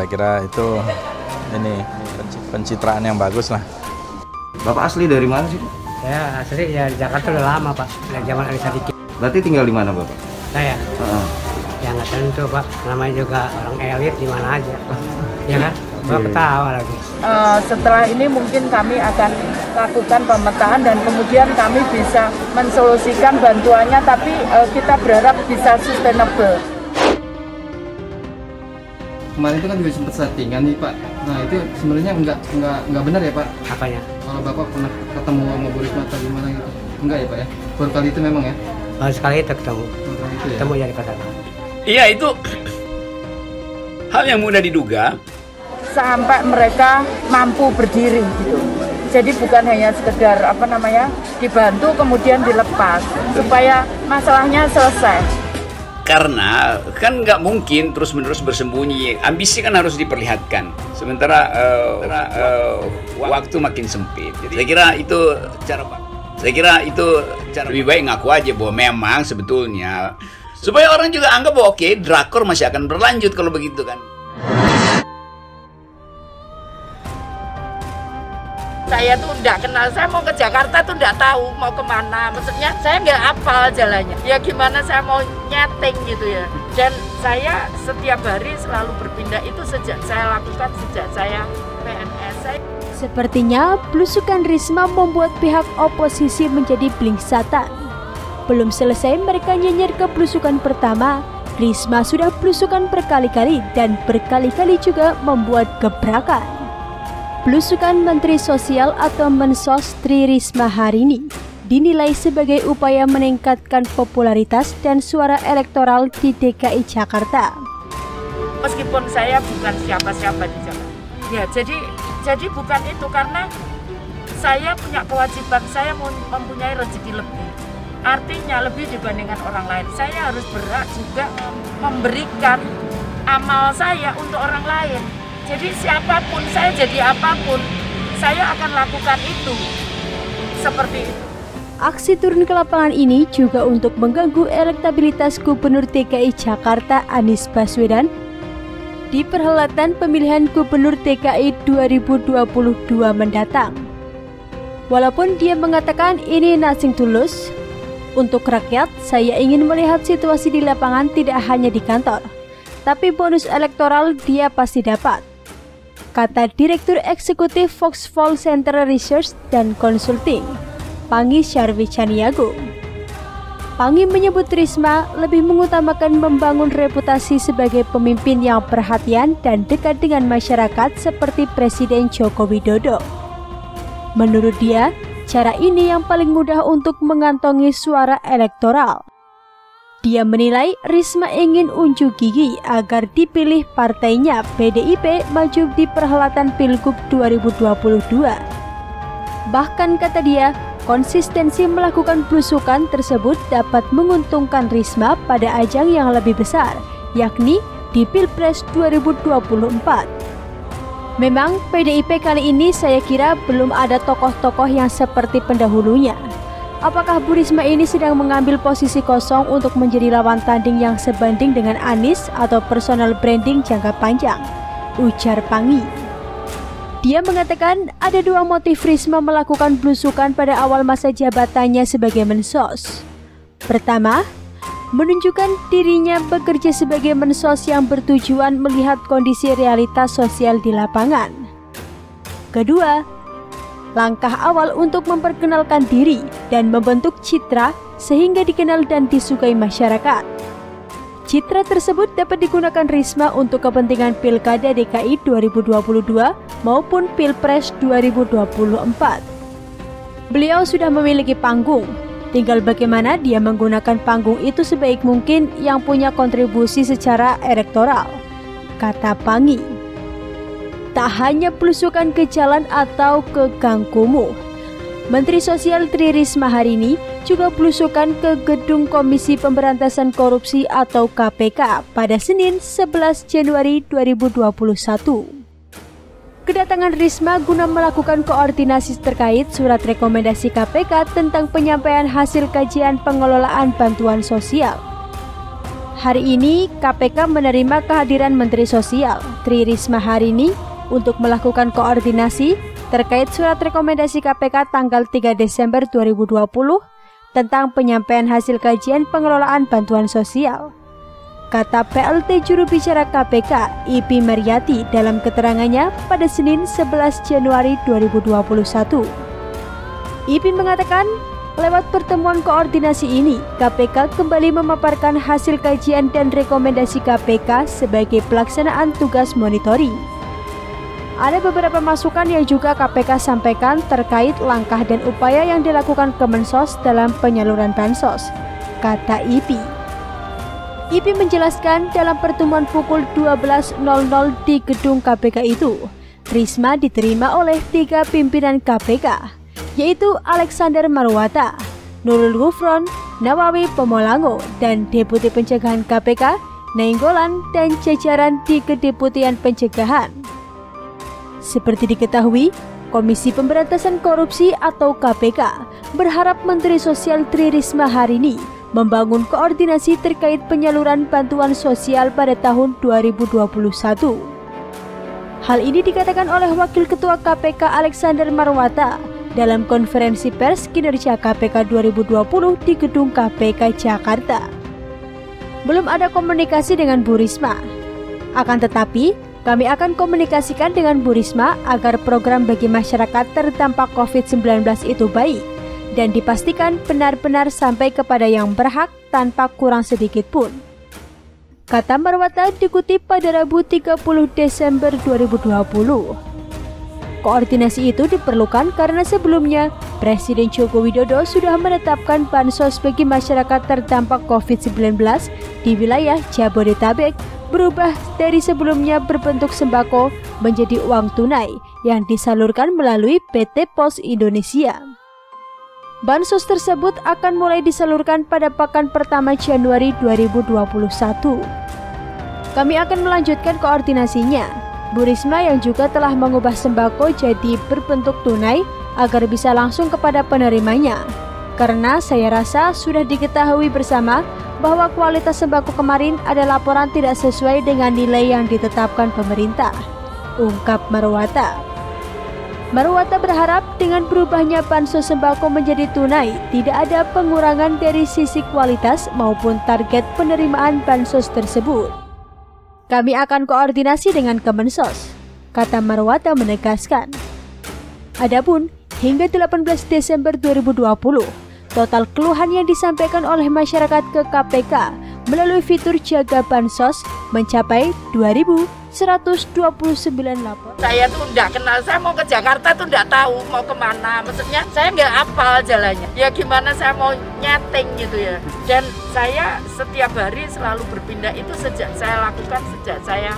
kira itu ini pencitraan yang bagus lah. Bapak asli dari mana sih? Saya asli ya di Jakarta udah lama Pak, dari zaman Ali Sadikin. Berarti tinggal di mana Bapak? Saya? Ya nggak tentu Pak, namanya juga orang elit di mana aja. Ya kan? Bapak ketawa lagi. Setelah ini mungkin kami akan lakukan pemetaan dan kemudian kami bisa mensolusikan bantuannya, tapi kita berharap bisa sustainable. Kemarin itu kan juga sempat settingan nih Pak. Nah itu sebenarnya nggak benar ya Pak? Apanya? Kalau Bapak pernah ketemu sama Bu Risma atau gimana gitu? Enggak ya Pak ya? Baru kali itu memang ya? Sekali itu ketemu. Ketemu ya di pasar. Iya itu hal yang mudah diduga. Sampai mereka mampu berdiri gitu. Jadi bukan hanya sekedar dibantu kemudian dilepas supaya masalahnya selesai. Karena kan nggak mungkin terus-menerus bersembunyi. Ambisi kan harus diperlihatkan. Sementara waktu makin sempit. Jadi saya kira itu cara lebih baik ngaku aja bahwa memang sebetulnya supaya orang juga anggap bahwa oke, drakor masih akan berlanjut kalau begitu kan. Saya tuh nggak kenal, saya mau ke Jakarta tuh nggak tahu mau kemana. Maksudnya saya nggak hafal jalannya. Ya gimana saya mau nyeting gitu ya. Dan saya setiap hari selalu berpindah, itu sejak saya lakukan sejak saya PNS. Sepertinya belusukan Risma membuat pihak oposisi menjadi blingsatan. Belum selesai mereka nyinyir ke belusukan pertama, Risma sudah belusukan berkali-kali dan berkali-kali juga membuat gebrakan. Belusukan Menteri Sosial atau Mensos Tri Risma hari ini dinilai sebagai upaya meningkatkan popularitas dan suara elektoral di DKI Jakarta. Meskipun saya bukan siapa-siapa di Jakarta, ya jadi bukan itu, karena saya punya kewajiban, saya mempunyai rezeki lebih. Artinya lebih dibandingkan orang lain. Saya harus berhak juga memberikan amal saya untuk orang lain. Jadi siapapun, saya jadi apapun, saya akan lakukan itu. Seperti itu. Aksi turun ke lapangan ini juga untuk mengganggu elektabilitas Gubernur DKI Jakarta Anies Baswedan di perhelatan pemilihan Gubernur DKI 2022 mendatang. Walaupun dia mengatakan ini nothing tulus, untuk rakyat saya ingin melihat situasi di lapangan tidak hanya di kantor, tapi bonus elektoral dia pasti dapat, kata Direktur Eksekutif Foxfall Center Research dan Consulting, Pangi Syarwi Caniago. Pangi menyebut Risma lebih mengutamakan membangun reputasi sebagai pemimpin yang perhatian dan dekat dengan masyarakat seperti Presiden Joko Widodo. Menurut dia, cara ini yang paling mudah untuk mengantongi suara elektoral. Dia menilai Risma ingin unjuk gigi agar dipilih partainya PDIP maju di perhelatan Pilgub 2022. Bahkan kata dia, konsistensi melakukan belusukan tersebut dapat menguntungkan Risma pada ajang yang lebih besar, yakni di Pilpres 2024. Memang PDIP kali ini saya kira belum ada tokoh-tokoh yang seperti pendahulunya. Apakah Bu Risma ini sedang mengambil posisi kosong untuk menjadi lawan tanding yang sebanding dengan Anies atau personal branding jangka panjang? Ujar Pangi. Dia mengatakan ada dua motif Risma melakukan belusukan pada awal masa jabatannya sebagai Mensos. Pertama, menunjukkan dirinya bekerja sebagai Mensos yang bertujuan melihat kondisi realitas sosial di lapangan. Kedua, langkah awal untuk memperkenalkan diri dan membentuk citra sehingga dikenal dan disukai masyarakat. Citra tersebut dapat digunakan Risma untuk kepentingan Pilkada DKI 2022 maupun Pilpres 2024. Beliau sudah memiliki panggung, tinggal bagaimana dia menggunakan panggung itu sebaik mungkin yang punya kontribusi secara elektoral, kata Pangi. Tak hanya belusukan ke jalan atau ke gang kumuh, Menteri Sosial Tri Risma hari ini juga belusukan ke Gedung Komisi Pemberantasan Korupsi atau KPK pada Senin 11 Januari 2021. Kedatangan Risma guna melakukan koordinasi terkait surat rekomendasi KPK tentang penyampaian hasil kajian pengelolaan bantuan sosial. hari ini KPK menerima kehadiran Menteri Sosial Tri Risma hari ini untuk melakukan koordinasi terkait surat rekomendasi KPK tanggal 3 Desember 2020 tentang penyampaian hasil kajian pengelolaan bantuan sosial. Kata PLT juru bicara KPK, Ipi Mariati dalam keterangannya pada Senin 11 Januari 2021. Ipi mengatakan, lewat pertemuan koordinasi ini, KPK kembali memaparkan hasil kajian dan rekomendasi KPK sebagai pelaksanaan tugas monitoring. Ada beberapa masukan yang juga KPK sampaikan terkait langkah dan upaya yang dilakukan Kemensos dalam penyaluran bansos, kata Ipi. Ipi menjelaskan dalam pertemuan pukul 12.00 di gedung KPK itu, Risma diterima oleh 3 pimpinan KPK, yaitu Alexander Marwata, Nurul Gufron, Nawawi Pomolango, dan Deputi Pencegahan KPK, Nainggolan, dan jajaran di Kedeputian Pencegahan. Seperti diketahui, Komisi Pemberantasan Korupsi atau KPK berharap Menteri Sosial Tri Risma hari ini membangun koordinasi terkait penyaluran bantuan sosial pada tahun 2021. Hal ini dikatakan oleh Wakil Ketua KPK Alexander Marwata dalam konferensi pers kinerja KPK 2020 di gedung KPK Jakarta. Belum ada komunikasi dengan Bu Risma. Akan tetapi, kami akan komunikasikan dengan Bu Risma agar program bagi masyarakat terdampak COVID-19 itu baik dan dipastikan benar-benar sampai kepada yang berhak tanpa kurang sedikit pun. Kata Marwata dikutip pada Rabu 30 Desember 2020. Koordinasi itu diperlukan karena sebelumnya Presiden Joko Widodo sudah menetapkan bansos bagi masyarakat terdampak COVID-19 di wilayah Jabodetabek berubah dari sebelumnya berbentuk sembako menjadi uang tunai yang disalurkan melalui PT Pos Indonesia. Bansos tersebut akan mulai disalurkan pada pekan pertama Januari 2021. Kami akan melanjutkan koordinasinya. Bu Risma yang juga telah mengubah sembako jadi berbentuk tunai agar bisa langsung kepada penerimanya. Karena saya rasa sudah diketahui bersama bahwa kualitas sembako kemarin ada laporan tidak sesuai dengan nilai yang ditetapkan pemerintah, ungkap Marwata. Marwata berharap dengan berubahnya bansos sembako menjadi tunai, tidak ada pengurangan dari sisi kualitas maupun target penerimaan bansos tersebut. Kami akan koordinasi dengan Kemensos, kata Marwata menegaskan. Adapun hingga 18 Desember 2020, total keluhan yang disampaikan oleh masyarakat ke KPK melalui fitur Jaga Bansos mencapai 2.129 lapor. Saya tuh nggak kenal, saya mau ke Jakarta tuh nggak tahu mau kemana. Maksudnya saya nggak hafal jalannya. Ya gimana saya mau nyeting gitu ya. Dan saya setiap hari selalu berpindah, itu sejak saya lakukan sejak saya